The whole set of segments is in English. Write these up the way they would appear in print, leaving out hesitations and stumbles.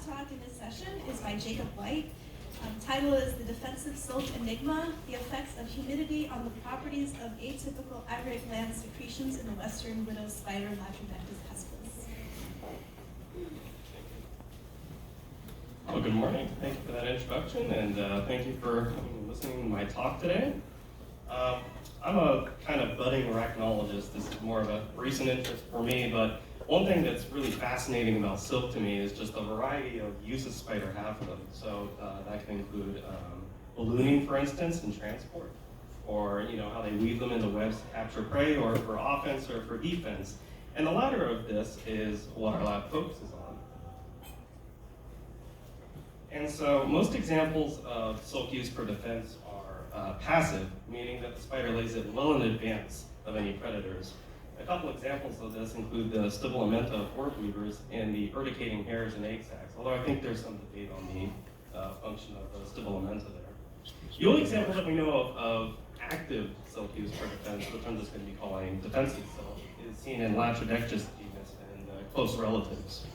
talk in this session is by Jacob White. Title is The Defensive Silk Enigma, The Effects of Humidity on the Properties of Atypical Aggregate Land Secretions in the Western Widow Spider Latrodectus hespis. Well, good morning. Thank you for that introduction, and thank you for listening to my talk today. I'm a kind of budding arachnologist. This is more of a recent interest for me, but one thing that's really fascinating about silk to me is just the variety of uses spiders have for them. So that can include ballooning, for instance, in transport, or how they weave them into webs to capture prey, or for offense or for defense. And the latter of this is what our lab focuses on. And so most examples of silk use for defense are passive, meaning that the spider lays it well in advance of any predators. A couple examples of this include the stibulamenta of orb weavers and the urticating hairs and egg sacs, although I think there's some debate on the function of the stibulamenta there. The only example that we know of active silk use for defense, which I'm just going to be calling defensive silk, is seen in Latrodectus genus and close relatives.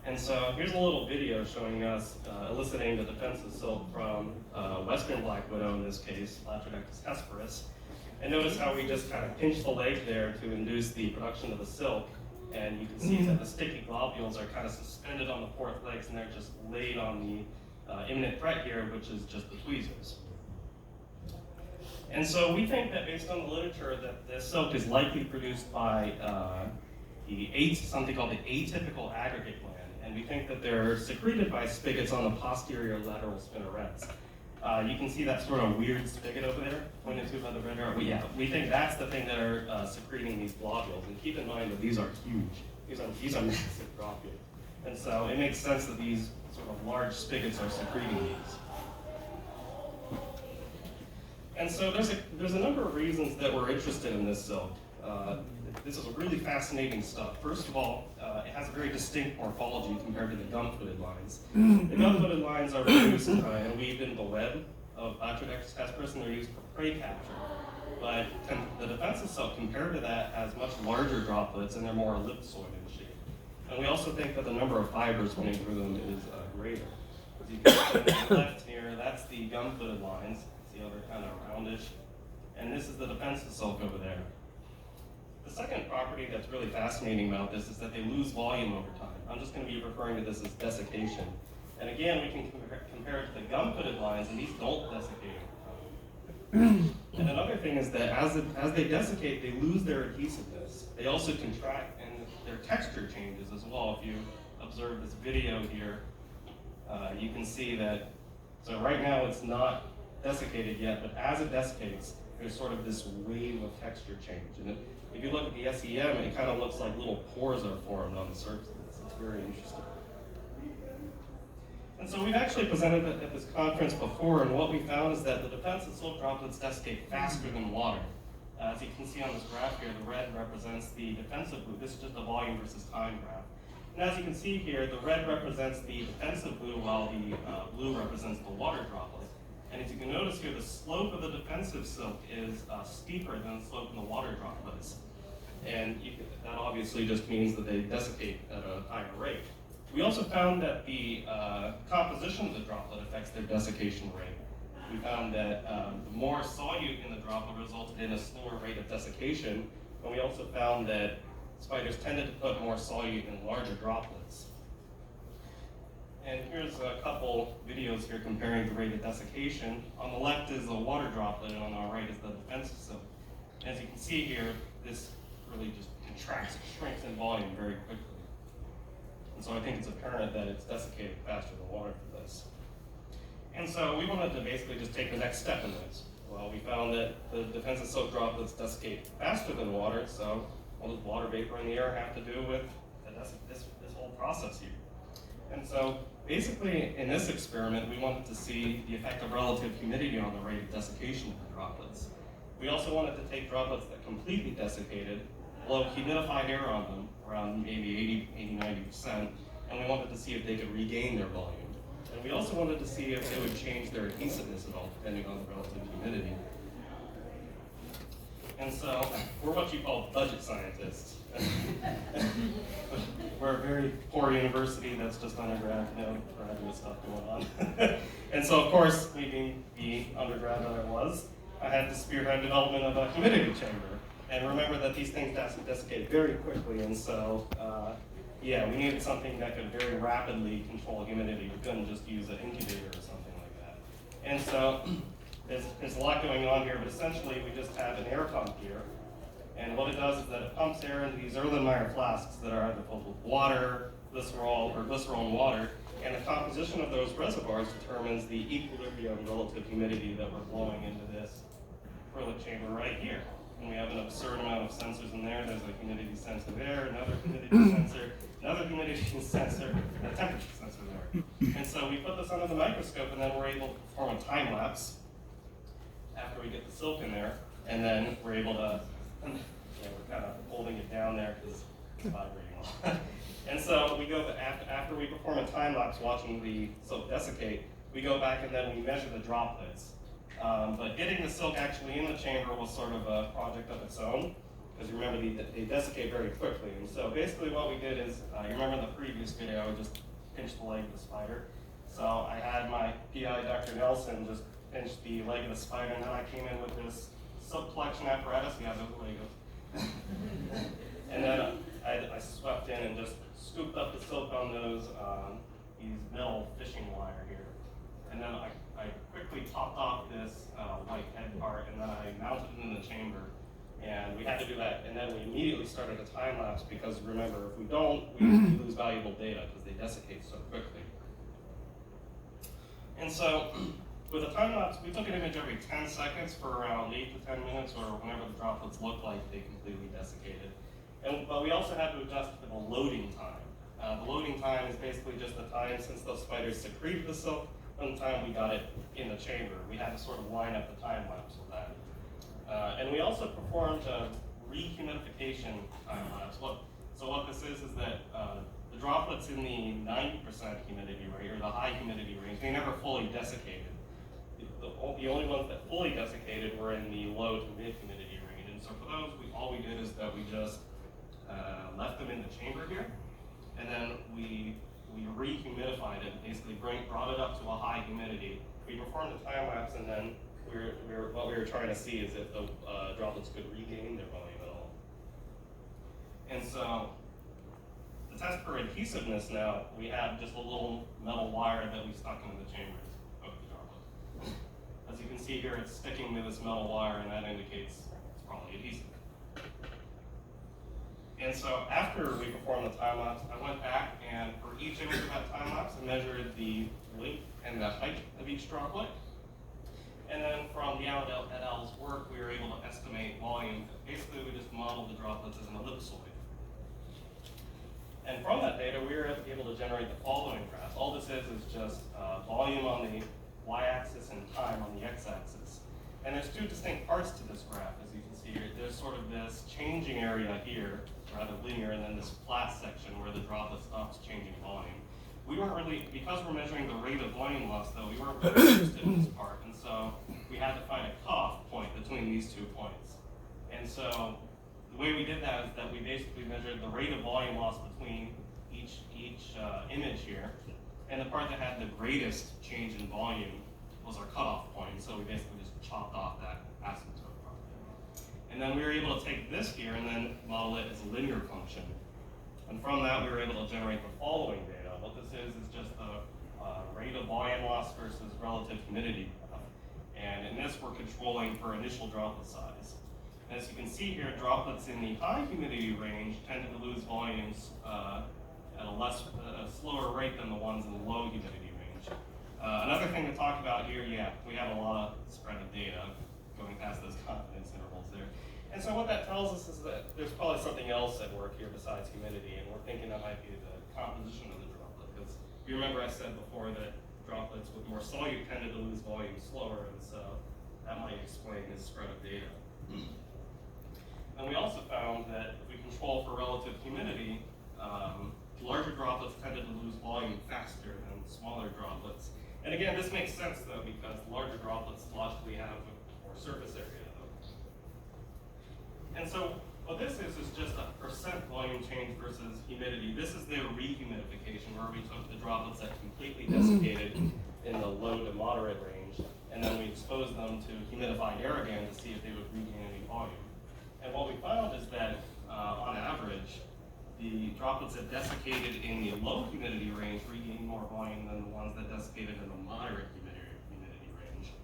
And so here's a little video showing us eliciting the defensive silk from western black widow, in this case, Latrodectus hesperus. And notice how we just kind of pinch the leg there to induce the production of the silk. And you can see that the sticky globules are kind of suspended on the fourth legs, and they're just laid on the imminent threat here, which is just the tweezers. And so we think that based on the literature that this silk is likely produced by something called the atypical aggregate gland. And we think that they're secreted by spigots on the posterior lateral spinnerets. You can see that sort of weird spigot over there, pointed to by the red arrow. We think that's the thing that are secreting these globules. And keep in mind that these are huge. These are massive globules. And so it makes sense that these sort of large spigots are secreting these. And so there's a number of reasons that we're interested in this silk. This is really fascinating stuff. First of all, it has a very distinct morphology compared to the gum-footed lines. The gum-footed lines are produced and weaved into the web of Latrodectus hesperus, and they're used for prey capture. But the defensive silk, compared to that, has much larger droplets, and they're more ellipsoid in shape. And we also think that the number of fibers running through them is greater. As you can see on the left here, that's the gum-footed lines. See how they're kind of roundish. And this is the defensive silk over there. The second property that's really fascinating about this is that they lose volume over time. I'm just going to be referring to this as desiccation. And again, we can compare it to the gum-footed lines, and these don't desiccate over time. And another thing is that as they desiccate, they lose their adhesiveness. They also contract, and their texture changes as well. If you observe this video here, you can see that, so right now it's not desiccated yet, but as it desiccates, there's sort of this wave of texture change. And if you look at the SEM, it kind of looks like little pores are formed on the surface. It's very interesting. And so we've actually presented at this conference before, and what we found is that the defensive silk droplets desiccate faster than water. As you can see on this graph here, the red represents the defensive blue. This is just a volume versus time graph. And as you can see here, the red represents the defensive blue, while the blue represents the water droplet. And as you can notice here, the slope of the defensive silk is steeper than the slope of the water droplets. And that obviously just means that they desiccate at a higher rate. We also found that the composition of the droplet affects their desiccation rate. We found that the more solute in the droplet resulted in a slower rate of desiccation, and we also found that spiders tended to put more solute in larger droplets. And here's a couple videos here comparing the rate of desiccation. On the left is a water droplet, and on our right is the defensive silk. As you can see here, this really just contracts, shrinks in volume very quickly. And so I think it's apparent that it's desiccated faster than water for this. And so we wanted to basically just take the next step in this. Well, we found that the defensive silk droplets desiccate faster than water, so what does water vapor in the air have to do with this whole process here? And so basically in this experiment, we wanted to see the effect of relative humidity on the rate of desiccation of the droplets. We also wanted to take droplets that completely desiccated, blow humidified air on them, around maybe 80–90%, and we wanted to see if they could regain their volume. And we also wanted to see if they would change their adhesiveness at all, depending on the relative humidity. And so we're what you call budget scientists. We're a very poor university that's just undergrad, no graduate stuff going on. And so, of course, me being the undergrad that I was, I had to spearhead development of a humidity chamber. And remember that these things desiccate very quickly, and so, yeah, we needed something that could very rapidly control humidity. We couldn't just use an incubator or something like that. And so, there's a lot going on here, but essentially we just have an air pump here. And what it does is that it pumps air into these Erlenmeyer flasks that are either filled with water, glycerol, or glycerol and water. And the composition of those reservoirs determines the equilibrium relative humidity that we're blowing into this acrylic chamber right here. And we have an absurd amount of sensors in there. There's a humidity sensor there, another humidity sensor, another humidity sensor, and a temperature sensor there. And so we put this under the microscope, and then we're able to perform a time lapse after we get the silk in there. And then we're able to, yeah, we're kind of holding it down there because it's vibrating a lot. And so we go after we perform a time lapse watching the silk desiccate, we go back and then we measure the droplets. But getting the silk actually in the chamber was sort of a project of its own, because remember they desiccate very quickly. And so basically what we did is, you remember in the previous video, I just pinched the leg of the spider. So I had my PI, Dr. Nelson, just pinch the leg of the spider, and then I came in with this silk collection apparatus. Yeah, those Legos. And then I swept in and just scooped up the silk on those these metal fishing wire here. And then I quickly topped off this white head part, and then I mounted it in the chamber. And we had to do that, and then we immediately started a time lapse, because remember, if we don't, we lose valuable data because they desiccate so quickly. And so, with a time lapse, we took an image every 10 seconds for around 8 to 10 minutes, or whenever the droplets looked like they completely desiccated. But we also had to adjust for the loading time. The loading time is basically just the time since those spiders secreted the silk from the time we got it in the chamber. We had to sort of line up the time lapse with that. And we also performed a rehumidification time lapse. So what this is that the droplets in the 90% humidity range, or the high humidity range, they never fully desiccated. The only ones that fully desiccated were in the low to mid humidity range. And so for those, all we did is that we just left them in the chamber here, and then we rehumidified it, basically brought it up to a high humidity. We performed a time lapse, and then what we were trying to see is if the droplets could regain their volume at all. And so, the test for adhesiveness now, we have just a little metal wire that we stuck into the chambers of the droplet. As you can see here, it's sticking to this metal wire, and that indicates it's probably adhesive. And so after we performed the time lapse, I went back, and for each image of that time lapse, I measured the length and the height of each droplet. And then from the et al.'s work, we were able to estimate volume. Basically, we just modeled the droplets as an ellipsoid. And from that data, we were able to generate the following graph. All this is just volume on the y-axis and time on the x-axis. And there's two distinct parts to this graph, as you can see here. There's sort of this changing area here, rather linear, and then this flat section where the droplet stops changing volume. We weren't really, because we're measuring the rate of volume loss, though, we weren't really interested in this part, and so we had to find a cutoff point between these 2 points. And so the way we did that is that we basically measured the rate of volume loss between each image here, and the part that had the greatest change in volume was our cutoff point, so we basically just chopped off that asymptote part. And then we were able to take this here and then model it as a linear function. And from that, we were able to generate the following data. What this is just the rate of volume loss versus relative humidity. And in this, we're controlling for initial droplet size. And as you can see here, droplets in the high humidity range tended to lose volumes at a slower rate than the ones in the low humidity range. Another thing to talk about here, yeah, we have a lot of spread of data going past those confidence intervals there. And so what that tells us is that there's probably something else at work here besides humidity, and we're thinking that might be the composition of the droplet. Because if you remember I said before that droplets with more solute tended to lose volume slower, and so that might explain this spread of data. And we also found that if we control for relative humidity, larger droplets tended to lose volume faster than smaller droplets. And again, this makes sense though, because larger droplets logically have more surface area though. And so what this is just a percent volume change versus humidity. This is their rehumidification, where we took the droplets that completely desiccated in the low to moderate range, and then we exposed them to humidified air again to see if they would regain any volume. And what we found is that, on average, the droplets that desiccated in the low humidity range regained more volume than the ones that desiccated in the moderate humidity range.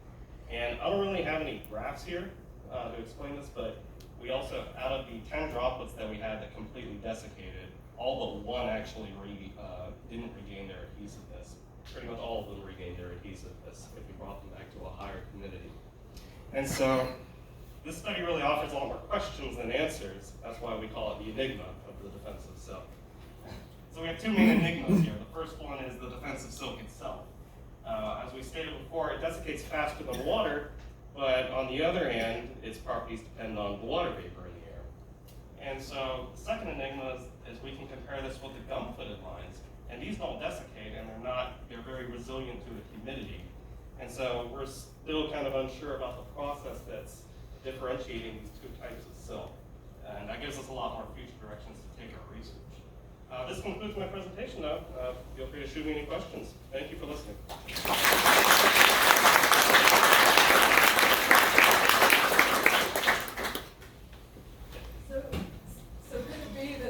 And I don't really have any graphs here to explain this, but we also, out of the 10 droplets that we had that completely desiccated, all but one actually didn't regain their adhesiveness. Pretty much all of them regained their adhesiveness if we brought them back to a higher humidity. And so, this study really offers a lot more questions than answers. That's why we call it the enigma of the defensive silk. So we have two main enigmas here. The first one is the defensive silk itself. As we stated before, it desiccates faster than water, but on the other hand, its properties depend on the water vapor in the air. And so the second enigma is we can compare this with the gum-footed lines, and these don't desiccate, and they're very resilient to the humidity. And so we're still kind of unsure about the process that's differentiating these two types of silk. And that gives us a lot more future directions to take our research. This concludes my presentation, though. Feel free to shoot me any questions. Thank you for listening.